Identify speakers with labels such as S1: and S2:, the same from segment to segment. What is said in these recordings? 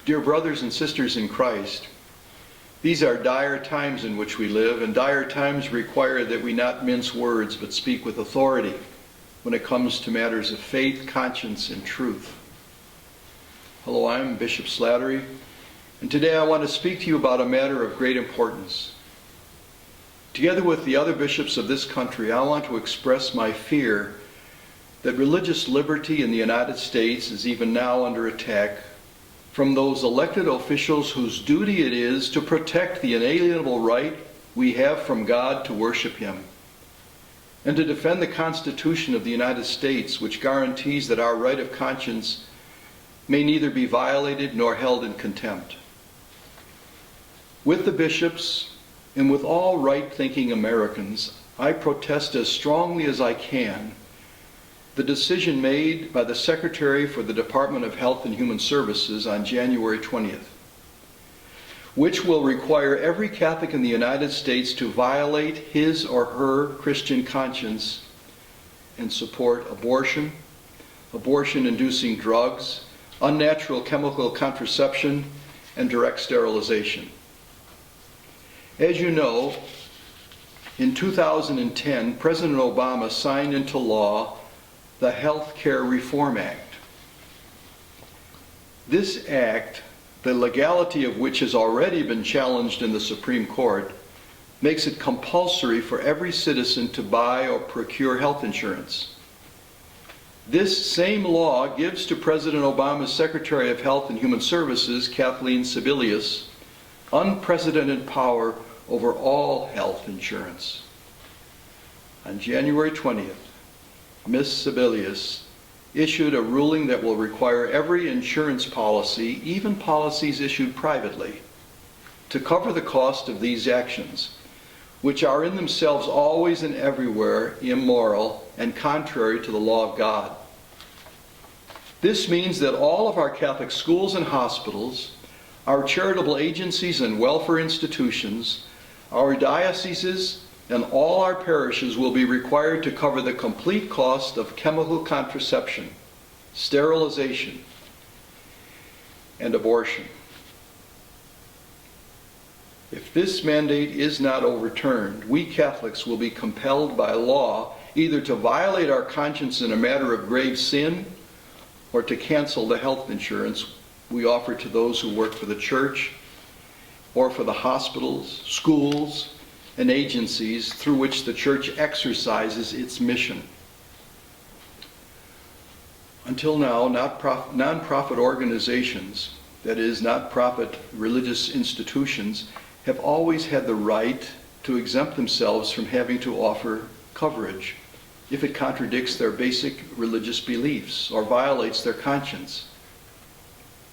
S1: Dear brothers and sisters in Christ, these are dire times in which we live, and dire times require that we not mince words but speak with authority when it comes to matters of faith, conscience, and truth. Hello, I'm Bishop Slattery, and today I want to speak to you about a matter of great importance. Together with the other bishops of this country, I want to express my fear that religious liberty in the United States is even now under attack from those elected officials whose duty it is to protect the inalienable right we have from God to worship Him, and to defend the Constitution of the United States, which guarantees that our right of conscience may neither be violated nor held in contempt. With the bishops and with all right-thinking Americans, I protest as strongly as I can the decision made by the Secretary for the Department of Health and Human Services on January 20th, which will require every Catholic in the United States to violate his or her Christian conscience and support abortion, abortion-inducing drugs, unnatural chemical contraception, and direct sterilization. As you know, in 2010, President Obama signed into law the Health Care Reform Act. This act, the legality of which has already been challenged in the Supreme Court, makes it compulsory for every citizen to buy or procure health insurance. This same law gives to President Obama's Secretary of Health and Human Services, Kathleen Sebelius, unprecedented power over all health insurance. On January 20th, Ms. Sebelius issued a ruling that will require every insurance policy, even policies issued privately, to cover the cost of these actions, which are in themselves always and everywhere immoral and contrary to the law of God. This means that all of our Catholic schools and hospitals, our charitable agencies and welfare institutions, our dioceses, and all our parishes will be required to cover the complete cost of chemical contraception, sterilization, and abortion. If this mandate is not overturned, we Catholics will be compelled by law either to violate our conscience in a matter of grave sin or to cancel the health insurance we offer to those who work for the church or for the hospitals, schools, and agencies through which the church exercises its mission. Until now, non-profit organizations, that is, not-profit religious institutions, have always had the right to exempt themselves from having to offer coverage if it contradicts their basic religious beliefs or violates their conscience.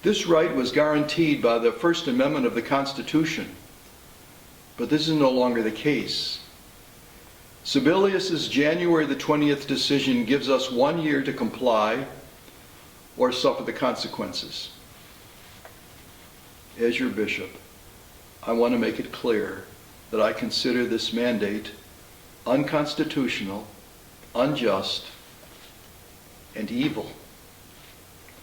S1: This right was guaranteed by the First Amendment of the Constitution, but this is no longer the case. Sebelius's January the 20th decision gives us 1 year to comply or suffer the consequences. As your bishop, I want to make it clear that I consider this mandate unconstitutional, unjust, and evil.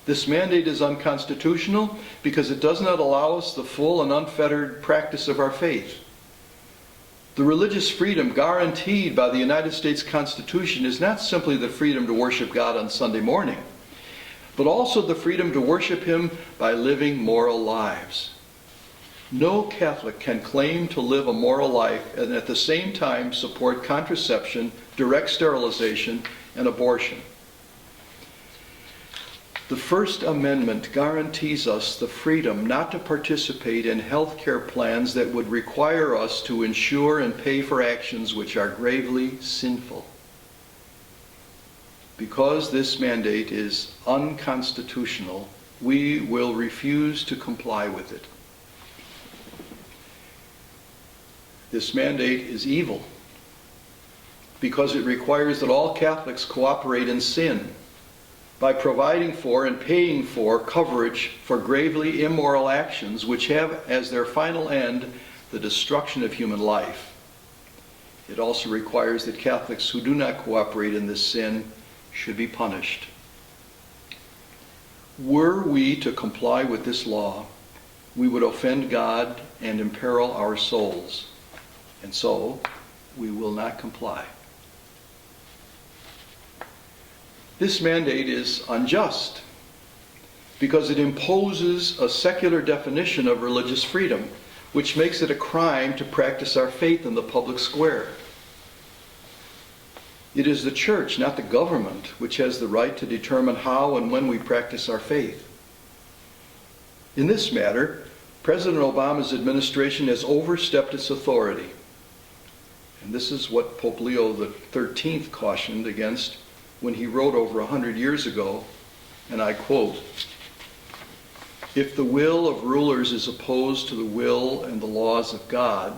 S1: This mandate is unconstitutional because it does not allow us the full and unfettered practice of our faith. The religious freedom guaranteed by the United States Constitution is not simply the freedom to worship God on Sunday morning, but also the freedom to worship Him by living moral lives. No Catholic can claim to live a moral life and at the same time support contraception, direct sterilization, and abortion. The First Amendment guarantees us the freedom not to participate in health care plans that would require us to insure and pay for actions which are gravely sinful. Because this mandate is unconstitutional, we will refuse to comply with it. This mandate is evil because it requires that all Catholics cooperate in sin by providing for and paying for coverage for gravely immoral actions which have as their final end the destruction of human life. It also requires that Catholics who do not cooperate in this sin should be punished. Were we to comply with this law, we would offend God and imperil our souls, and so we will not comply. This mandate is unjust because it imposes a secular definition of religious freedom, which makes it a crime to practice our faith in the public square. It is the church, not the government, which has the right to determine how and when we practice our faith. In this matter, President Obama's administration has overstepped its authority. And this is what Pope Leo XIII cautioned against when he wrote over 100 years ago, and I quote, "If the will of rulers is opposed to the will and the laws of God,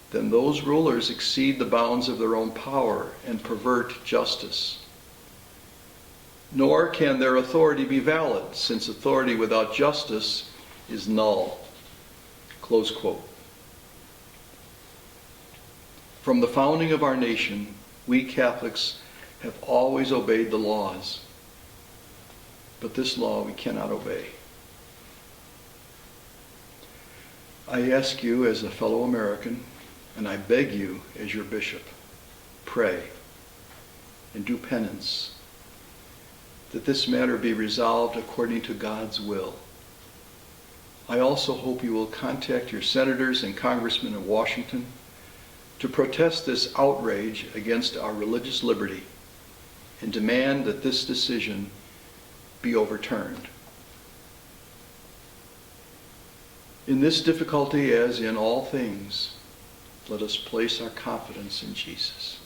S1: then those rulers exceed the bounds of their own power and pervert justice. Nor can their authority be valid, since authority without justice is null." Close quote. From the founding of our nation, we Catholics have always obeyed the laws, but this law we cannot obey. I ask you as a fellow American, and I beg you as your bishop, pray and do penance that this matter be resolved according to God's will. I also hope you will contact your senators and congressmen in Washington to protest this outrage against our religious liberty and demand that this decision be overturned. In this difficulty, as in all things, let us place our confidence in Jesus.